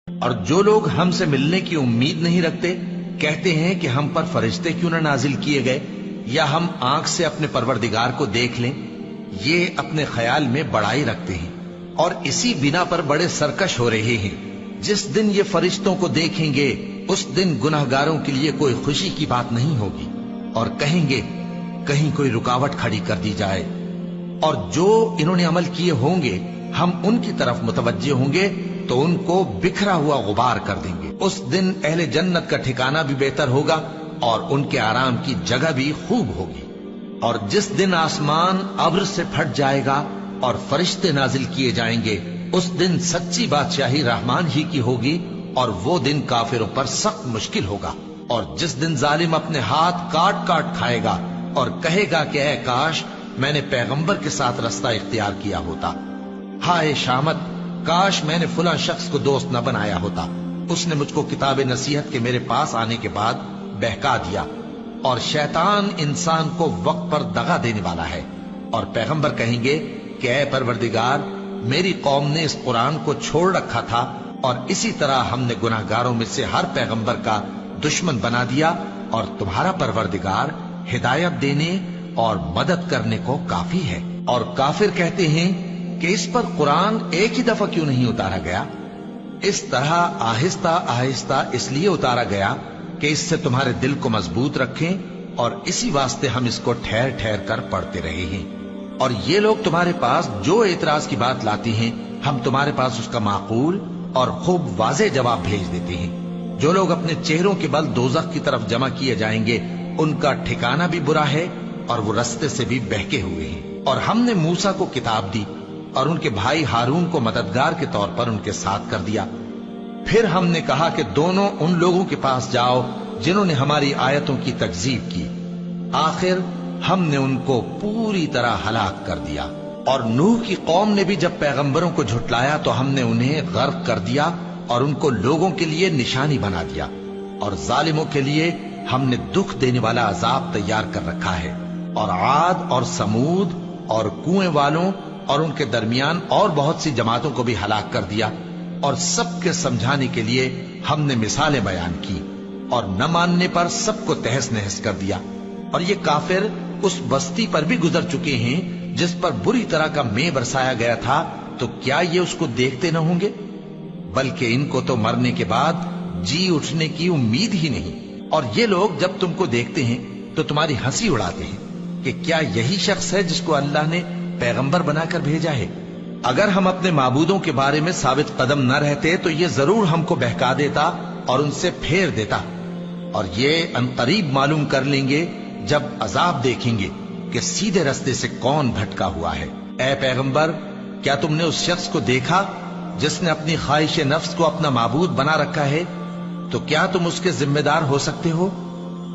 اور جو لوگ ہم سے ملنے کی امید نہیں رکھتے کہتے ہیں کہ ہم پر فرشتے کیوں نہ نازل کیے گئے یا ہم آنکھ سے اپنے پروردگار کو دیکھ لیں. یہ اپنے خیال میں بڑائی رکھتے ہیں اور اسی بنا پر بڑے سرکش ہو رہے ہیں. جس دن یہ فرشتوں کو دیکھیں گے اس دن گناہگاروں کے لیے کوئی خوشی کی بات نہیں ہوگی اور کہیں گے کہیں کوئی رکاوٹ کھڑی کر دی جائے. اور جو انہوں نے عمل کیے ہوں گے ہم ان کی طرف متوجہ ہوں گے تو ان کو بکھرا ہوا غبار کر دیں گے. اس دن اہل جنت کا ٹھکانہ بھی بہتر ہوگا اور ان کے آرام کی جگہ بھی خوب ہوگی. اور جس دن آسمان ابر سے پھٹ جائے گا اور فرشتے نازل کیے جائیں گے اس دن سچی بادشاہی رحمان ہی کی ہوگی اور وہ دن کافروں پر سخت مشکل ہوگا. اور جس دن ظالم اپنے ہاتھ کاٹ کاٹ کھائے گا اور کہے گا کہ اے کاش میں نے پیغمبر کے ساتھ رستہ اختیار کیا ہوتا. ہائے شامت، کاش میں نے فلاں شخص کو دوست نہ بنایا ہوتا. اس نے مجھ کو کتاب نصیحت کے میرے پاس آنے کے بعد بہکا دیا. اور شیطان انسان کو وقت پر دغا دینے والا ہے. اور پیغمبر کہیں گے کہ اے پروردگار، میری قوم نے اس قرآن کو چھوڑ رکھا تھا اور اسی طرح ہم نے گناہگاروں میں سے ہر پیغمبر کا دشمن بنا دیا اور تمہارا پروردگار ہدایت دینے اور مدد کرنے کو کافی ہے. اور کافر کہتے ہیں کہ اس پر قرآن ایک ہی دفعہ کیوں نہیں اتارا گیا؟ اس طرح آہستہ آہستہ اس لیے اتارا گیا کہ اس سے تمہارے دل کو مضبوط رکھیں اور اسی واسطے ہم اس کو ٹھہر ٹھہر کر پڑھتے رہے ہیں. اور یہ لوگ تمہارے پاس جو اعتراض کی بات لاتی ہیں ہم تمہارے پاس اس کا معقول اور خوب واضح جواب بھیج دیتے ہیں. جو لوگ اپنے چہروں کے بل دوزخ کی طرف جمع کیے جائیں گے ان کا ٹھکانہ بھی برا ہے اور وہ رستے سے بھی بہکے ہوئے ہیں. اور ہم نے موسیٰ کو کتاب دی اور ان کے بھائی ہارون کو مددگار کے طور پر ان کے ساتھ کر دیا. پھر ہم نے کہا کہ دونوں ان لوگوں کے پاس جاؤ جنہوں نے ہماری آیتوں کی تکذیب کی. آخر ہم نے ان کو پوری طرح ہلاک کر دیا. اور نوح کی قوم نے بھی جب پیغمبروں کو جھٹلایا تو ہم نے انہیں غرق کر دیا اور ان کو لوگوں کے لیے نشانی بنا دیا. اور ظالموں کے لیے ہم نے دکھ دینے والا عذاب تیار کر رکھا ہے. اور عاد اور سمود اور کنویں والوں اور ان کے درمیان اور بہت سی جماعتوں کو بھی ہلاک کر دیا. اور سب کے سمجھانے کے لیے ہم نے مثالیں بیان کی اور نہ ماننے پر سب کو تہس نہس کر دیا. اور یہ کافر اس بستی پر بھی گزر چکے ہیں جس پر بری طرح کا مے برسایا گیا تھا، تو کیا یہ اس کو دیکھتے نہ ہوں گے؟ بلکہ ان کو تو مرنے کے بعد جی اٹھنے کی امید ہی نہیں. اور یہ لوگ جب تم کو دیکھتے ہیں تو تمہاری ہنسی اڑاتے ہیں کہ کیا یہی شخص ہے جس کو اللہ نے پیغمبر بنا کر بھیجا ہے؟ اگر ہم اپنے معبودوں کے بارے میں ثابت قدم نہ رہتے تو یہ ضرور ہم کو بہکا دیتا اور ان سے پھیر دیتا. اور یہ عنقریب معلوم کر لیں گے جب عذاب دیکھیں گے کہ سیدھے رستے سے کون بھٹکا ہوا ہے. اے پیغمبر، کیا تم نے اس شخص کو دیکھا جس نے اپنی خواہش نفس کو اپنا معبود بنا رکھا ہے؟ تو کیا تم اس کے ذمہ دار ہو سکتے ہو؟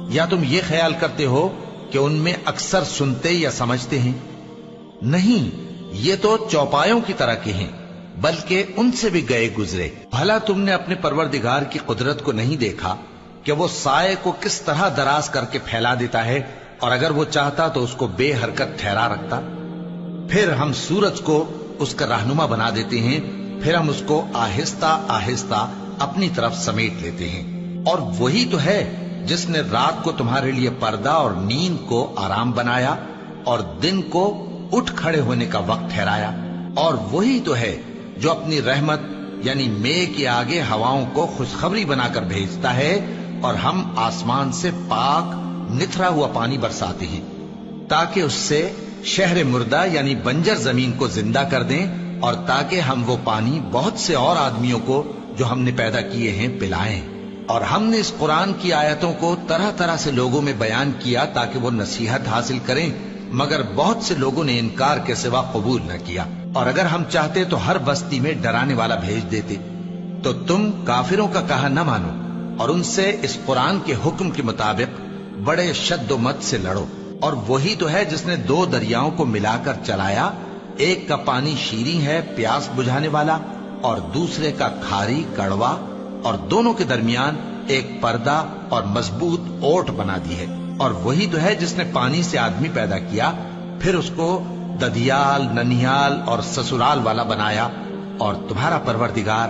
یا تم یہ خیال کرتے ہو کہ ان میں اکثر سنتے یا سمجھتے ہیں؟ نہیں، یہ تو چوپایوں کی طرح کے ہیں، بلکہ ان سے بھی گئے گزرے. بھلا تم نے اپنے پروردگار کی قدرت کو نہیں دیکھا کہ وہ سائے کو کس طرح دراز کر کے پھیلا دیتا ہے اور اگر وہ چاہتا تو اس کو بے حرکت ٹھہرا رکھتا؟ پھر ہم سورج کو اس کا رہنما بنا دیتے ہیں، پھر ہم اس کو آہستہ آہستہ اپنی طرف سمیٹ لیتے ہیں. اور وہی تو ہے جس نے رات کو تمہارے لیے پردہ اور نیند کو آرام بنایا اور دن کو اٹھ کھڑے ہونے کا وقت ٹھہرایا. اور وہی تو ہے جو اپنی رحمت یعنی مے کے آگے ہواؤں کو خوشخبری بنا کر بھیجتا ہے اور ہم آسمان سے پاک نتھرا ہوا پانی برساتے ہیں تاکہ اس سے شہر مردہ یعنی بنجر زمین کو زندہ کر دیں اور تاکہ ہم وہ پانی بہت سے اور آدمیوں کو جو ہم نے پیدا کیے ہیں پلائیں. اور ہم نے اس قرآن کی آیتوں کو طرح طرح سے لوگوں میں بیان کیا تاکہ وہ نصیحت حاصل کریں، مگر بہت سے لوگوں نے انکار کے سوا قبول نہ کیا. اور اگر ہم چاہتے تو ہر بستی میں ڈرانے والا بھیج دیتے. تو تم کافروں کا کہا نہ مانو اور ان سے اس قرآن کے حکم کے مطابق بڑے شد و مت سے لڑو. اور وہی تو ہے جس نے دو دریاؤں کو ملا کر چلایا، ایک کا پانی شیریں ہے پیاس بجھانے والا اور دوسرے کا کھاری کڑوا، اور دونوں کے درمیان ایک پردہ اور مضبوط اوٹ بنا دی ہے. اور وہی تو ہے جس نے پانی سے آدمی پیدا کیا، پھر اس کو ددیال، ننیال اور سسرال والا بنایا. اور تمہارا پروردگار